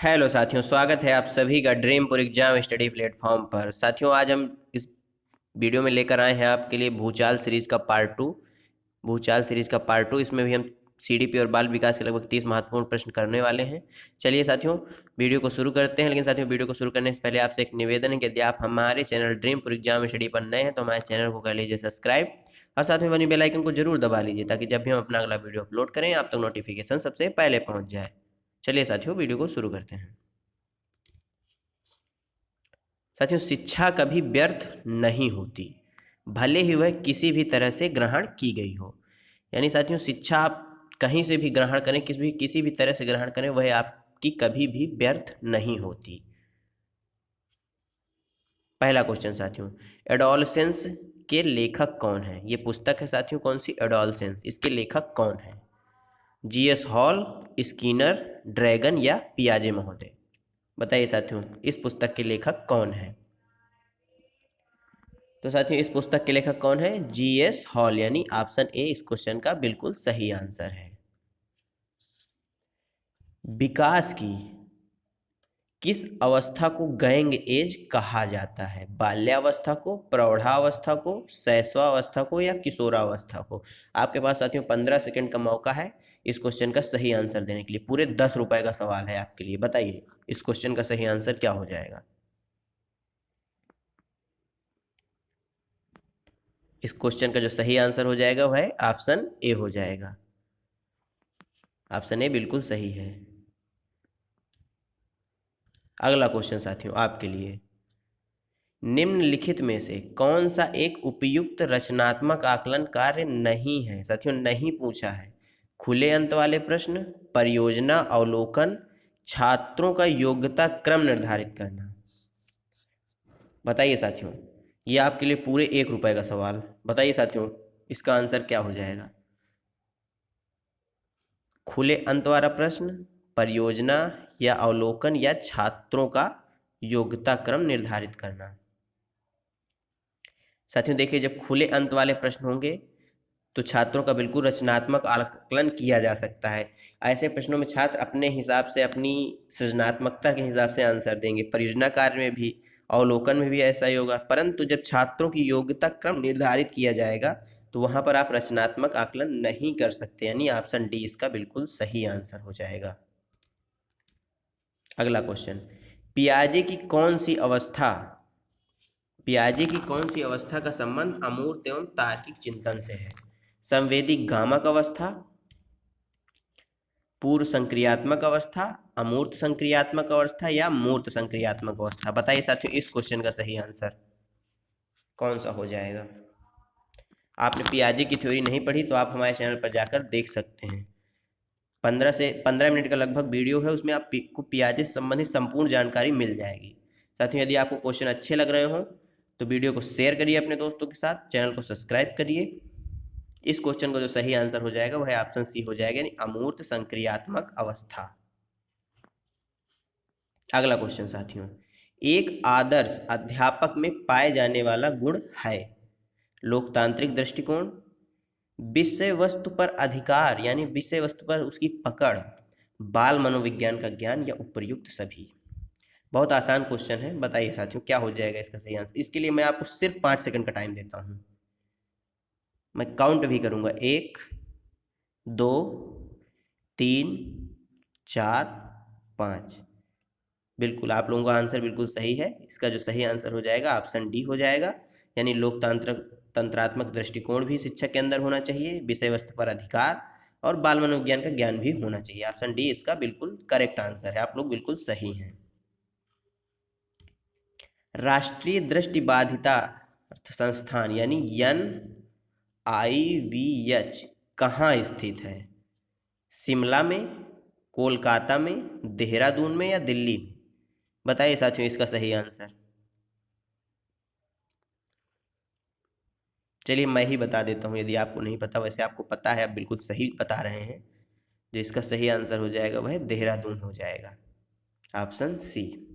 Hello साथियों, स्वागत है आप सभी का ड्रीमपुर एग्जाम स्टडी प्लेटफॉर्म पर। साथियों, आज हम इस वीडियो में लेकर आए हैं आपके लिए भूचाल सीरीज का पार्ट टू। भूचाल सीरीज का पार्ट टू, इसमें भी हम सीडीपी और बाल विकास के लगभग 30 महत्वपूर्ण प्रश्न करने वाले हैं। चलिए साथियों, वीडियो को शुरू करते हैं। लेकिन साथियों, वीडियो को शुरू करने से पहले आपसे एक निवेदन है कि यदि आप हमारे चैनल ड्रीमपुर एग्जाम स्टडी पर नए हैं तो हमारे चैनल को कर लीजिए सब्सक्राइब और साथ में बनी बेल आइकन को जरूर दबा लीजिए, ताकि जब भी हम अपना अगला वीडियो अपलोड करें आप तक नोटिफिकेशन सबसे पहले पहुंच जाए। चलिए साथियों, वीडियो को शुरू करते हैं। साथियों, शिक्षा कभी व्यर्थ नहीं होती, भले ही वह किसी भी तरह से ग्रहण की गई हो। यानी साथियों, शिक्षा आप कहीं से भी ग्रहण करें, किसी भी तरह से ग्रहण करें, वह आपकी कभी भी व्यर्थ नहीं होती। पहला क्वेश्चन साथियों, एडोलसेंस के लेखक कौन है? ये पुस्तक है साथियों, कौन सी? एडोलसेंस। इसके लेखक कौन है? जीएस हॉल, स्किनर, ड्रैगन या पियाजे महोदय? बताइए साथियों, इस पुस्तक के लेखक कौन है? तो साथियों, इस पुस्तक के लेखक कौन है? जीएस हॉल, यानी ऑप्शन ए इस क्वेश्चन का बिल्कुल सही आंसर है। विकास की किस अवस्था को गैंग एज कहा जाता है? बाल्यावस्था को, प्रौढ़ावस्था को, शैशवावस्था को या किशोरावस्था को? आपके पास साथियों 15 सेकंड का मौका है इस क्वेश्चन का सही आंसर देने के लिए। पूरे 10 रुपए का सवाल है आपके लिए। बताइए इस क्वेश्चन का सही आंसर क्या हो जाएगा? इस क्वेश्चन का जो सही आंसर हो जाएगा वह है ऑप्शन ए हो जाएगा। ऑप्शन ए बिल्कुल सही है। अगला क्वेश्चन साथियों आपके लिए, निम्नलिखित में से कौन सा एक उपयुक्त रचनात्मक आकलन कार्य नहीं है? साथियों, नहीं पूछा है। खुले अंत वाले प्रश्न, परियोजना अवलोकन, छात्रों का योग्यता क्रम निर्धारित करना। बताइए साथियों, ये आपके लिए पूरे 1 रुपए का सवाल। बताइए साथियों, इसका आंसर क्या हो जाएगा? खुले अंत वाला प्रश्न, परियोजना या अवलोकन या छात्रों का योग्यता क्रम निर्धारित करना। साथियों देखिए, जब खुले अंत वाले प्रश्न होंगे तो छात्रों का बिल्कुल रचनात्मक आकलन किया जा सकता है। ऐसे प्रश्नों में छात्र अपने हिसाब से, अपनी सृजनात्मकता के हिसाब से आंसर देंगे। परियोजना कार्य में भी, अवलोकन में भी ऐसा ही होगा। परंतु जब छात्रों की योग्यता क्रम निर्धारित किया जाएगा तो वहाँ पर आप रचनात्मक आकलन नहीं कर सकते, यानी ऑप्शन डी इसका बिल्कुल सही आंसर हो जाएगा। अगला क्वेश्चन, पियाजे की कौन सी अवस्था पियाजे की कौन सी अवस्था का संबंध अमूर्त एवं तार्किक चिंतन से है? संवेदी गामक अवस्था, पूर्व संक्रियात्मक अवस्था, अमूर्त संक्रियात्मक अवस्था या मूर्त संक्रियात्मक अवस्था? बताइए साथियों, इस क्वेश्चन का सही आंसर कौन सा हो जाएगा? आपने पियाजे की थ्योरी नहीं पढ़ी तो आप हमारे चैनल पर जाकर देख सकते हैं। 15 मिनट का लगभग वीडियो है, उसमें आपको पियाजे से संबंधित संपूर्ण जानकारी मिल जाएगी। साथियों, यदि आपको क्वेश्चन अच्छे लग रहे हों तो वीडियो को शेयर करिए अपने दोस्तों के साथ, चैनल को सब्सक्राइब करिए। इस क्वेश्चन का जो सही आंसर हो जाएगा वह ऑप्शन सी हो जाएगा, यानी अमूर्त संक्रियात्मक अवस्था। अगला क्वेश्चन साथियों, एक आदर्श अध्यापक में पाए जाने वाला गुण है? लोकतांत्रिक दृष्टिकोण, विषय वस्तु पर अधिकार यानी विषय वस्तु पर उसकी पकड़, बाल मनोविज्ञान का ज्ञान या उपर्युक्त सभी? बहुत आसान क्वेश्चन है। बताइए साथियों, क्या हो जाएगा इसका सही आंसर? इसके लिए मैं आपको सिर्फ 5 सेकंड का टाइम देता हूं। मैं काउंट भी करूंगा, 1, 2, 3, 4, 5। बिल्कुल आप लोगों का आंसर बिल्कुल सही है। इसका जो सही आंसर हो जाएगा ऑप्शन डी हो जाएगा, यानी लोकतांत्रिक तंत्रात्मक दृष्टिकोण भी शिक्षक के अंदर होना चाहिए, विषय वस्तु पर अधिकार और बाल मनोविज्ञान का ज्ञान भी होना चाहिए। ऑप्शन डी इसका बिल्कुल करेक्ट आंसर है। आप लोग बिल्कुल सही हैं। राष्ट्रीय दृष्टिबाधिता संस्थान यानी NIVH कहाँ स्थित है? शिमला में, कोलकाता में, देहरादून में या दिल्ली में? बताइए साथियों, इसका सही आंसर। चलिए मैं ही बता देता हूँ, यदि आपको नहीं पता। वैसे आपको पता है, आप बिल्कुल सही बता रहे हैं। जो इसका सही आंसर हो जाएगा वह देहरादून हो जाएगा, ऑप्शन सी।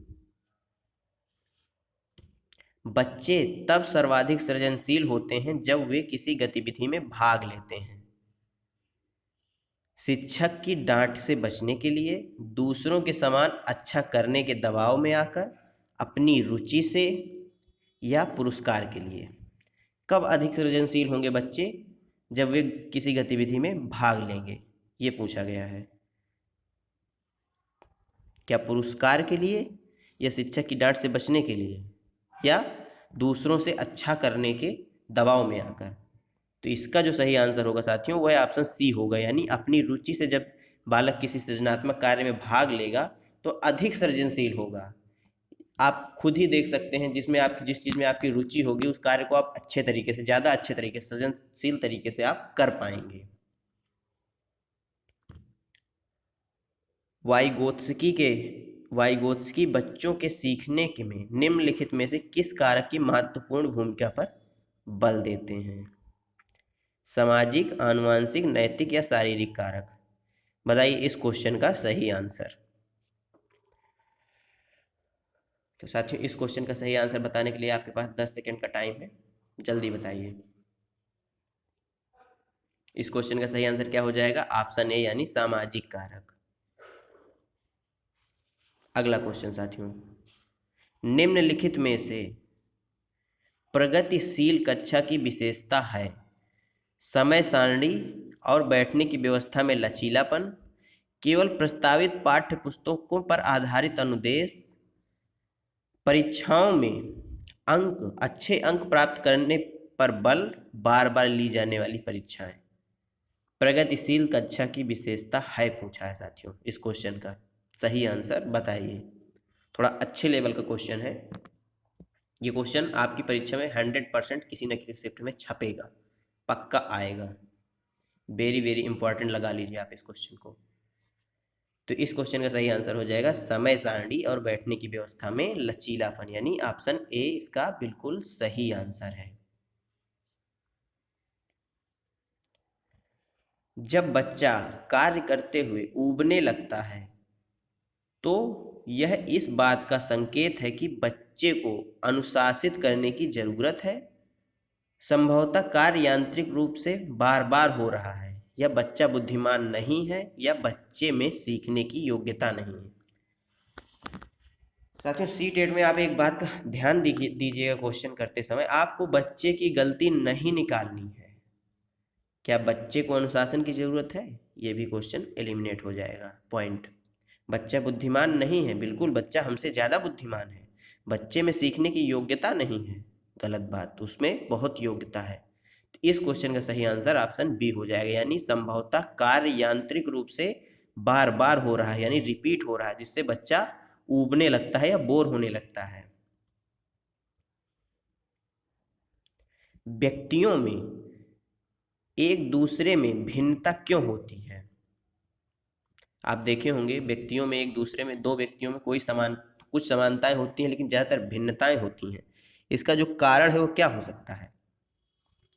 बच्चे तब सर्वाधिक सृजनशील होते हैं जब वे किसी गतिविधि में भाग लेते हैं। शिक्षक की डांट से बचने के लिए, दूसरों के समान अच्छा करने के दबाव में आकर, अपनी रुचि से, या पुरस्कार के लिए। कब अधिक सृजनशील होंगे बच्चे? जब वे किसी गतिविधि में भाग लेंगे, ये पूछा गया है। क्या पुरस्कार के लिए, या शिक्षक की डांट से बचने के लिए, या दूसरों से अच्छा करने के दबाव में आकर? तो इसका जो सही आंसर होगा साथियों वह ऑप्शन सी होगा, यानी अपनी रुचि से जब बालक किसी सृजनात्मक कार्य में भाग लेगा तो अधिक सृजनशील होगा। आप खुद ही देख सकते हैं, जिस चीज़ में आपकी रुचि होगी उस कार्य को आप अच्छे तरीके से, ज़्यादा अच्छे तरीके से, सृजनशील तरीके से आप कर पाएंगे। वाइगोत्स्की बच्चों के सीखने के में निम्नलिखित में से किस कारक की महत्वपूर्ण भूमिका पर बल देते हैं? सामाजिक, आनुवंशिक, नैतिक या शारीरिक कारक? बताइए इस क्वेश्चन का सही आंसर। तो साथियों इस क्वेश्चन का सही आंसर बताने के लिए आपके पास 10 सेकंड का टाइम है, जल्दी बताइए। इस क्वेश्चन का सही आंसर क्या हो जाएगा? ऑप्शन ए यानी सामाजिक कारक। अगला क्वेश्चन साथियों, निम्नलिखित में से प्रगतिशील कक्षा की विशेषता है? समय सारणी और बैठने की व्यवस्था में लचीलापन, केवल प्रस्तावित पाठ्य पुस्तकों पर आधारित अनुदेश, परीक्षाओं में अच्छे अंक प्राप्त करने पर बल, बार बार ली जाने वाली परीक्षाएं। प्रगतिशील कक्षा की विशेषता है पूछा है साथियों। इस क्वेश्चन का सही आंसर बताइए। थोड़ा अच्छे लेवल का क्वेश्चन है ये। क्वेश्चन आपकी परीक्षा में 100% किसी न किसी शिफ्ट में छपेगा, पक्का आएगा। वेरी वेरी इंपॉर्टेंट लगा लीजिए आप इस क्वेश्चन को। तो इस क्वेश्चन का सही आंसर हो जाएगा समय सारणी और बैठने की व्यवस्था में लचीलापन, यानी ऑप्शन ए इसका बिल्कुल सही आंसर है। जब बच्चा कार्य करते हुए ऊबने लगता है तो यह इस बात का संकेत है कि बच्चे को अनुशासित करने की जरूरत है। संभवतः कार्य यांत्रिक रूप से बार बार हो रहा है, या बच्चा बुद्धिमान नहीं है, या बच्चे में सीखने की योग्यता नहीं है। साथियों C-टेट में आप एक बात का ध्यान दीजिएगा, क्वेश्चन करते समय आपको बच्चे की गलती नहीं निकालनी है। क्या बच्चे को अनुशासन की जरूरत है? ये भी क्वेश्चन एलिमिनेट हो जाएगा पॉइंट। बच्चा बुद्धिमान नहीं है, बिल्कुल बच्चा हमसे ज़्यादा बुद्धिमान है। बच्चे में सीखने की योग्यता नहीं है, गलत बात, उसमें बहुत योग्यता है। तो इस क्वेश्चन का सही आंसर ऑप्शन बी हो जाएगा, यानी संभवतः कार्य यांत्रिक रूप से बार बार हो रहा है, यानी रिपीट हो रहा है, जिससे बच्चा ऊबने लगता है या बोर होने लगता है। व्यक्तियों में एक दूसरे में भिन्नता क्यों होती है? आप देखे होंगे व्यक्तियों में, एक दूसरे में, दो व्यक्तियों में कुछ समानताएं होती हैं लेकिन ज़्यादातर भिन्नताएं होती हैं। इसका जो कारण है वो क्या हो सकता है?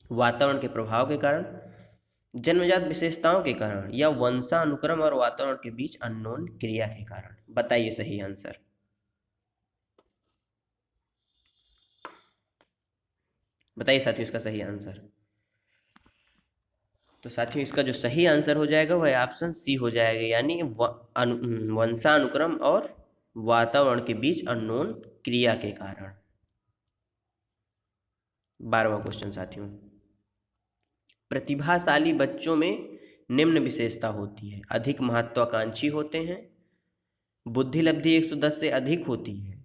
वातावरण के प्रभाव के कारण, जन्मजात विशेषताओं के कारण, या वंशानुक्रम और वातावरण के बीच अननोन क्रिया के कारण? बताइए सही आंसर। बताइए साथियों इसका सही आंसर। तो साथियों इसका जो सही आंसर हो जाएगा वह ऑप्शन सी हो जाएगा, यानी वंशानुक्रम और वातावरण के बीच अननोन क्रिया के कारण। 12वां क्वेश्चन साथियों, प्रतिभाशाली बच्चों में निम्न विशेषता होती है? अधिक महत्वाकांक्षी होते हैं, बुद्धि लब्धि 110 से अधिक होती है,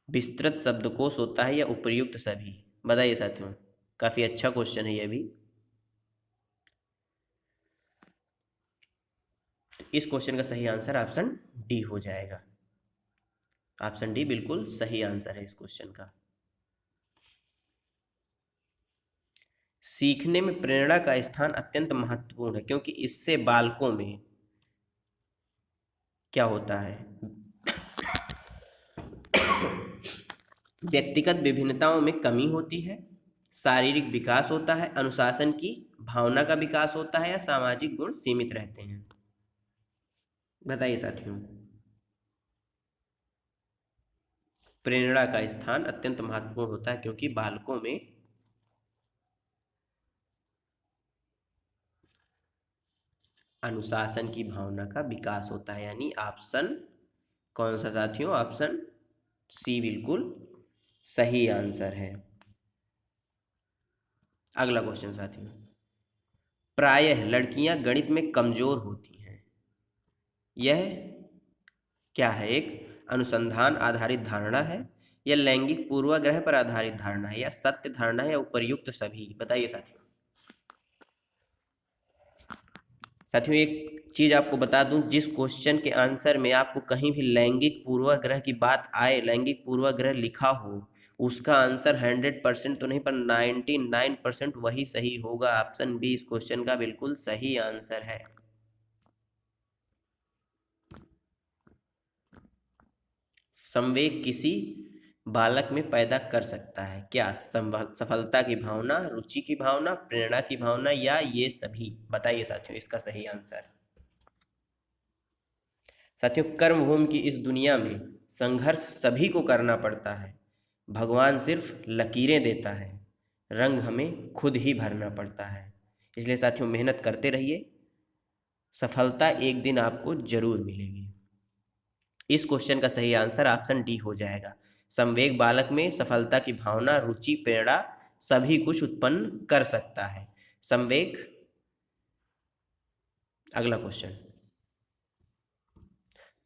विस्तृत शब्दकोश होता है, या उपर्युक्त सभी? बताइए साथियों, काफ़ी अच्छा क्वेश्चन है ये भी। इस क्वेश्चन का सही आंसर ऑप्शन डी हो जाएगा। ऑप्शन डी बिल्कुल सही आंसर है इस क्वेश्चन का। सीखने में प्रेरणा का स्थान अत्यंत महत्वपूर्ण है क्योंकि इससे बालकों में क्या होता है? व्यक्तिगत विभिन्नताओं में कमी होती है, शारीरिक विकास होता है, अनुशासन की भावना का विकास होता है, या सामाजिक गुण सीमित रहते हैं? बताइए साथियों। प्रेरणा का स्थान अत्यंत महत्वपूर्ण होता है क्योंकि बालकों में अनुशासन की भावना का विकास होता है, यानी ऑप्शन कौन सा साथियों, ऑप्शन सी बिल्कुल सही आंसर है। अगला क्वेश्चन साथियों, प्रायः लड़कियां गणित में कमजोर होती हैं, यह क्या है? एक अनुसंधान आधारित धारणा है, या लैंगिक पूर्वाग्रह पर आधारित धारणा है, या सत्य धारणा है, या उपर्युक्त सभी? बताइए साथियों। साथियों एक चीज आपको बता दूं, जिस क्वेश्चन के आंसर में आपको कहीं भी लैंगिक पूर्वाग्रह की बात आए, लैंगिक पूर्वाग्रह लिखा हो, उसका आंसर 100% तो नहीं पर 99% वही सही होगा। ऑप्शन बी इस क्वेश्चन का बिल्कुल सही आंसर है। संवेग किसी बालक में पैदा कर सकता है, क्या? सफलता की भावना, रुचि की भावना, प्रेरणा की भावना, या ये सभी? बताइए साथियों इसका सही आंसर। साथियों कर्मभूमि की इस दुनिया में संघर्ष सभी को करना पड़ता है, भगवान सिर्फ लकीरें देता है, रंग हमें खुद ही भरना पड़ता है। इसलिए साथियों मेहनत करते रहिए, सफलता एक दिन आपको जरूर मिलेगी। इस क्वेश्चन का सही आंसर ऑप्शन डी हो जाएगा। संवेग बालक में सफलता की भावना, रुचि, प्रेरणा सभी कुछ उत्पन्न कर सकता है। संवेग। अगला क्वेश्चन,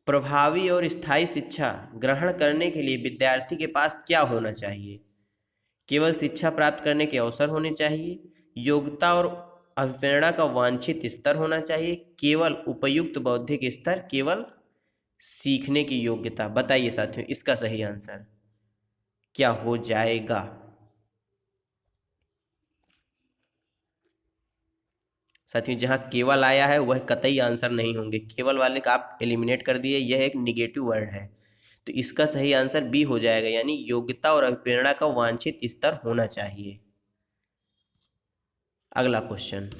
प्रभावी और स्थायी शिक्षा ग्रहण करने के लिए विद्यार्थी के पास क्या होना चाहिए? केवल शिक्षा प्राप्त करने के अवसर होने चाहिए, योग्यता और अभिप्रेरणा का वांछित स्तर होना चाहिए, केवल उपयुक्त बौद्धिक स्तर, केवल सीखने की योग्यता? बताइए साथियों इसका सही आंसर क्या हो जाएगा? साथियों जहां केवल आया है वह कतई आंसर नहीं होंगे, केवल वाले का आप एलिमिनेट कर दिए, यह एक निगेटिव वर्ड है। तो इसका सही आंसर बी हो जाएगा, यानी योग्यता और अभिप्रेरणा का वांछित स्तर होना चाहिए। अगला क्वेश्चन,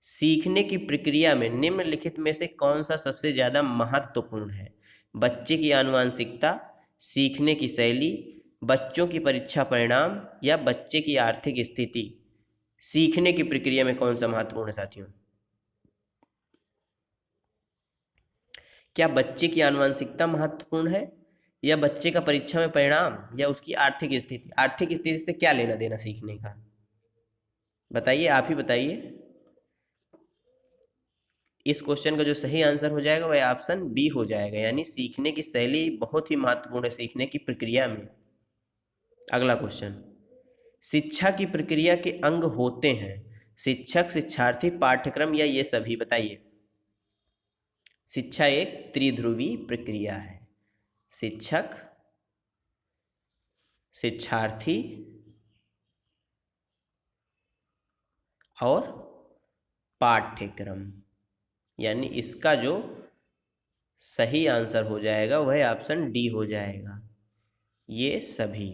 सीखने की प्रक्रिया में निम्नलिखित में से कौन सा सबसे ज्यादा महत्वपूर्ण है? बच्चे की आनुवंशिकता, सीखने की शैली, बच्चों की परीक्षा परिणाम, या बच्चे की आर्थिक स्थिति? सीखने की प्रक्रिया में कौन सा महत्वपूर्ण है साथियों? क्या बच्चे की आनुवंशिकता महत्वपूर्ण है, या बच्चे का परीक्षा में परिणाम, या उसकी आर्थिक स्थिति? आर्थिक स्थिति से क्या लेना देना सीखने का? बताइए, आप ही बताइए। इस क्वेश्चन का जो सही आंसर हो जाएगा वह ऑप्शन बी हो जाएगा, यानी सीखने की शैली बहुत ही महत्वपूर्ण है सीखने की प्रक्रिया में। अगला क्वेश्चन, शिक्षा की प्रक्रिया के अंग होते हैं शिक्षक, शिक्षार्थी, पाठ्यक्रम, या ये सभी? बताइए। शिक्षा एक त्रिध्रुवी प्रक्रिया है, शिक्षक, शिक्षार्थी और पाठ्यक्रम, यानी इसका जो सही आंसर हो जाएगा वह ऑप्शन डी हो जाएगा, ये सभी।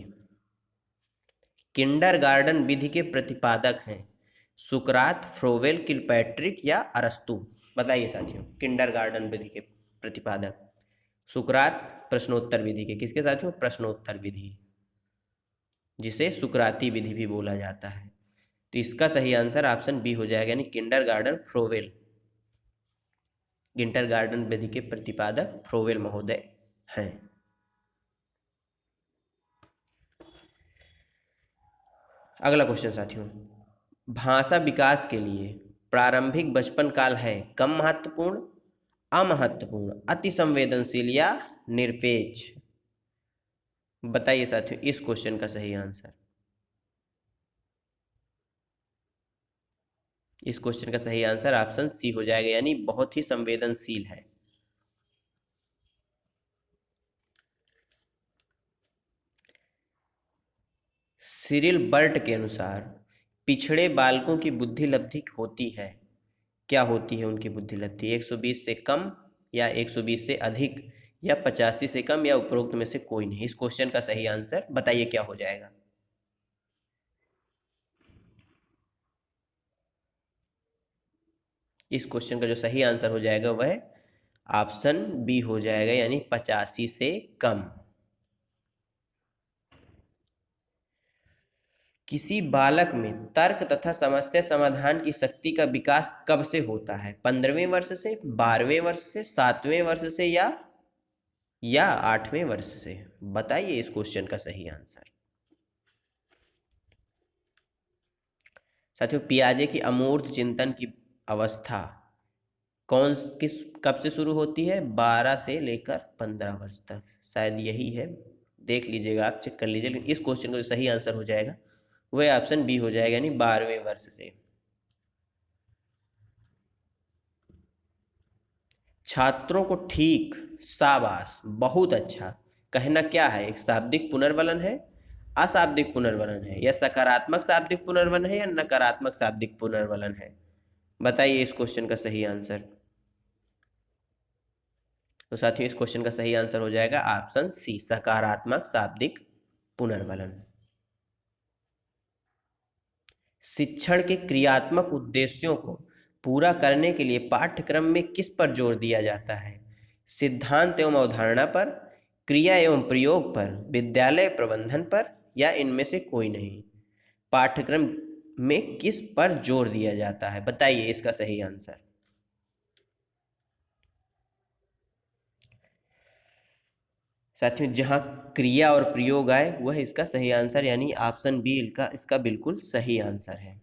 किंडरगार्टन विधि के प्रतिपादक हैं सुकरात, फ्रोवेल, किलपैट्रिक, या अरस्तु? बताइए साथियों किंडरगार्टन विधि के प्रतिपादक। सुकरात प्रश्नोत्तर विधि के, किसके साथियों? प्रश्नोत्तर विधि, जिसे सुकराती विधि भी बोला जाता है। तो इसका सही आंसर ऑप्शन बी हो जाएगा, यानी किंडरगार्टन फ्रोवेल। किंडरगार्टन विधि के प्रतिपादक फ्रोवेल महोदय हैं। अगला क्वेश्चन साथियों, भाषा विकास के लिए प्रारंभिक बचपन काल है कम महत्वपूर्ण, अमहत्वपूर्ण, अति संवेदनशील, या निरपेक्ष? बताइए साथियों इस क्वेश्चन का सही आंसर। इस क्वेश्चन का सही आंसर ऑप्शन सी हो जाएगा, यानी बहुत ही संवेदनशील है। सिरिल बर्ट के अनुसार पिछड़े बालकों की बुद्धि लब्धि होती है, क्या होती है उनकी बुद्धि लब्धि? 120 से कम, या 120 से अधिक, या 85 से कम, या उपरोक्त में से कोई नहीं? इस क्वेश्चन का सही आंसर बताइए क्या हो जाएगा? इस क्वेश्चन का जो सही आंसर हो जाएगा वह ऑप्शन बी हो जाएगा, यानी 85 से कम। किसी बालक में तर्क तथा समस्या समाधान की शक्ति का विकास कब से होता है? 15वें वर्ष से, 12वें वर्ष से, 7वें वर्ष से या 8वें वर्ष से? बताइए इस क्वेश्चन का सही आंसर। साथियों, पियाजे की अमूर्त चिंतन की अवस्था कब से शुरू होती है? 12 से लेकर 15 वर्ष तक, शायद यही है। देख लीजिएगा, आप चेक कर लीजिए, लेकिन इस क्वेश्चन का जो सही आंसर हो जाएगा वह ऑप्शन बी हो जाएगा, यानी 12वें वर्ष से। छात्रों को ठीक, शाबाश, बहुत अच्छा कहना क्या है? एक शाब्दिक पुनर्वलन है, अशाब्दिक पुनर्वलन है, या सकारात्मक शाब्दिक पुनर्वलन है, या नकारात्मक शाब्दिक पुनर्वलन है? बताइए इस क्वेश्चन का सही आंसर। तो साथियों, इस क्वेश्चन का सही आंसर हो जाएगा ऑप्शन सी, सकारात्मक शाब्दिक पुनर्वलन। शिक्षण के क्रियात्मक उद्देश्यों को पूरा करने के लिए पाठ्यक्रम में किस पर जोर दिया जाता है? सिद्धांत एवं अवधारणा पर, क्रिया एवं प्रयोग पर, विद्यालय प्रबंधन पर, या इनमें से कोई नहीं? पाठ्यक्रम में किस पर जोर दिया जाता है? बताइए इसका सही आंसर। साथियों, जहां क्रिया और प्रयोग आए वह इसका सही आंसर, यानी ऑप्शन बी इसका बिल्कुल सही आंसर है।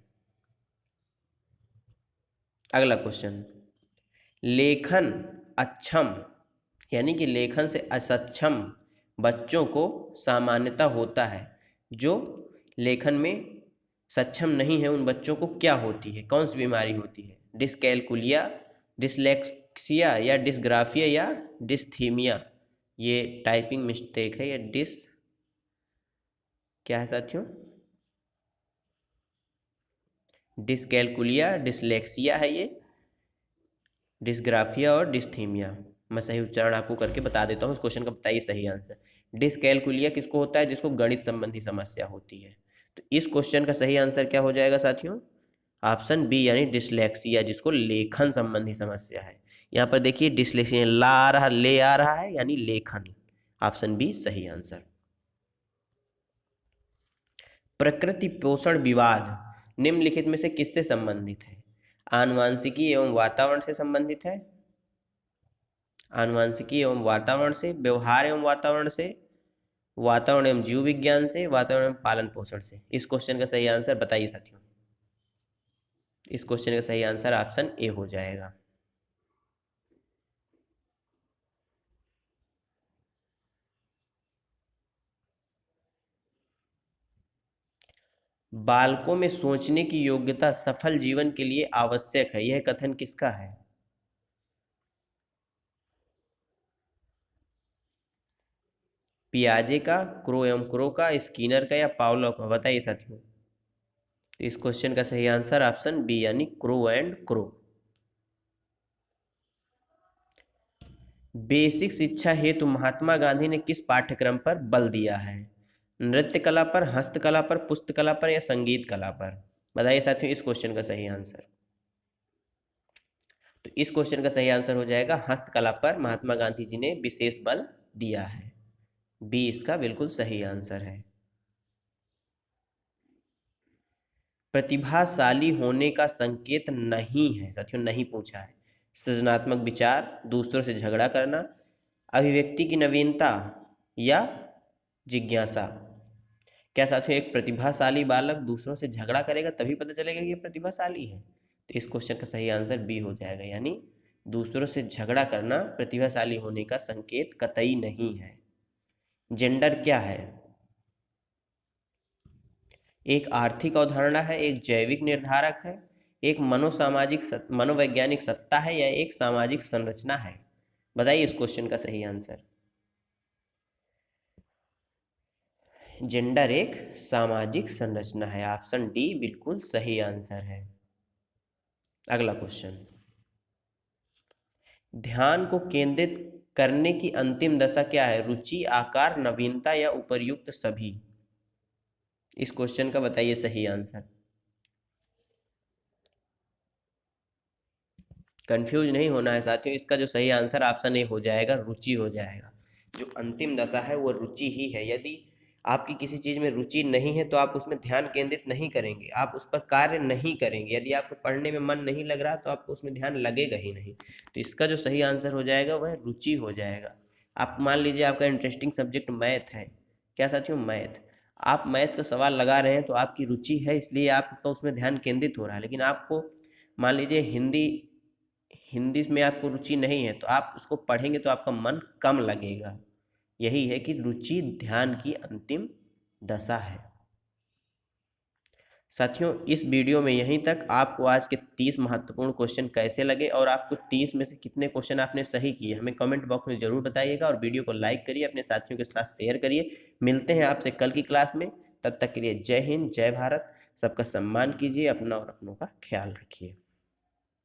अगला क्वेश्चन, लेखन अक्षम यानी कि लेखन से असक्षम बच्चों को सामान्यता होता है। जो लेखन में सक्षम नहीं है उन बच्चों को क्या होती है? कौन सी बीमारी होती है? डिसकैलकुलिया, डिसलेक्सिया, या डिसग्राफिया, या डिस्थीमिया? ये टाइपिंग मिस्टेक है, या क्या है साथियों? डिसकैलकुलिया, डिसलेक्सिया है ये, डिसग्राफिया और डिस्थीमिया। मैं सही उच्चारण आपको करके बता देता हूँ। इस क्वेश्चन का बताइए सही आंसर। डिसकैलकुलिया किसको होता है? जिसको गणित संबंधी समस्या होती है। तो इस क्वेश्चन का सही आंसर क्या हो जाएगा साथियों? ऑप्शन बी, यानी डिसलेक्सिया, जिसको लेखन संबंधी समस्या है। यहाँ पर देखिए डिसलेक्सिया, ला आ रहा, ले आ रहा है, यानी लेखन। ऑप्शन बी सही आंसर। प्रकृति पोषण विवाद निम्नलिखित में से किससे संबंधित है? आनुवांशिकी एवं वातावरण से संबंधित है, आनुवांशिकी एवं वातावरण से, व्यवहार एवं वातावरण से, वातावरण एवं जीव विज्ञान से, वातावरण एवं पालन पोषण से? इस क्वेश्चन का सही आंसर बताइए साथियों। इस क्वेश्चन का सही आंसर ऑप्शन ए हो जाएगा। बालकों में सोचने की योग्यता सफल जीवन के लिए आवश्यक है, यह कथन किसका है? पियाजे का, क्रो एवं क्रो का, स्किनर का, या पावलोव का? बताइए साथियों। तो इस क्वेश्चन का सही आंसर ऑप्शन बी, यानी क्रो एंड क्रो। बेसिक शिक्षा हेतु महात्मा गांधी ने किस पाठ्यक्रम पर बल दिया है? नृत्य कला पर, हस्तकला पर, पुस्तकला पर, या संगीत कला पर? बताइए साथियों इस क्वेश्चन का सही आंसर। तो इस क्वेश्चन का सही आंसर हो जाएगा हस्तकला पर महात्मा गांधी जी ने विशेष बल दिया है। बी इसका बिल्कुल सही आंसर है। प्रतिभाशाली होने का संकेत नहीं है साथियों, नहीं पूछा है। सृजनात्मक विचार, दूसरों से झगड़ा करना, अभिव्यक्ति की नवीनता, या जिज्ञासा? क्या साथियों एक प्रतिभाशाली बालक दूसरों से झगड़ा करेगा तभी पता चलेगा कि ये प्रतिभाशाली है? तो इस क्वेश्चन का सही आंसर बी हो जाएगा, यानी दूसरों से झगड़ा करना प्रतिभाशाली होने का संकेत कतई नहीं है। जेंडर क्या है? एक आर्थिक अवधारणा है, एक जैविक निर्धारक है, एक मनोवैज्ञानिक सत्ता है, या एक सामाजिक संरचना है? बताइए इस क्वेश्चन का सही आंसर। जेंडर एक सामाजिक संरचना है, ऑप्शन डी बिल्कुल सही आंसर है। अगला क्वेश्चन, ध्यान को केंद्रित करने की अंतिम दशा क्या है? रुचि, आकार, नवीनता, या उपर्युक्त सभी? इस क्वेश्चन का बताइए सही आंसर। कंफ्यूज नहीं होना है साथियों, इसका जो सही आंसर ऑप्शन ए हो जाएगा, रुचि हो जाएगा। जो अंतिम दशा है वो रुचि ही है। यदि आपकी किसी चीज़ में रुचि नहीं है तो आप उसमें ध्यान केंद्रित नहीं करेंगे, आप उस पर कार्य नहीं करेंगे। यदि आपको पढ़ने में मन नहीं लग रहा तो आपको उसमें ध्यान लगेगा ही नहीं। तो इसका जो सही आंसर हो जाएगा वह रुचि हो जाएगा। आप मान लीजिए आपका इंटरेस्टिंग सब्जेक्ट मैथ है, क्या साथियों, मैथ। आप मैथ का सवाल लगा रहे हैं तो आपकी रुचि है, इसलिए आपका उसमें ध्यान केंद्रित हो रहा है। लेकिन आपको मान लीजिए हिंदी हिंदी में आपको रुचि नहीं है तो आप उसको पढ़ेंगे तो आपका मन कम लगेगा। यही है कि रुचि ध्यान की अंतिम दशा है। साथियों, इस वीडियो में यहीं तक। आपको आज के 30 महत्वपूर्ण क्वेश्चन कैसे लगे और आपको 30 में से कितने क्वेश्चन आपने सही किए, हमें कमेंट बॉक्स में ज़रूर बताइएगा। और वीडियो को लाइक करिए, अपने साथियों के साथ शेयर करिए। मिलते हैं आपसे कल की क्लास में। तब तक के लिए जय हिंद, जय भारत। सबका सम्मान कीजिए, अपना और अपनों का ख्याल रखिए।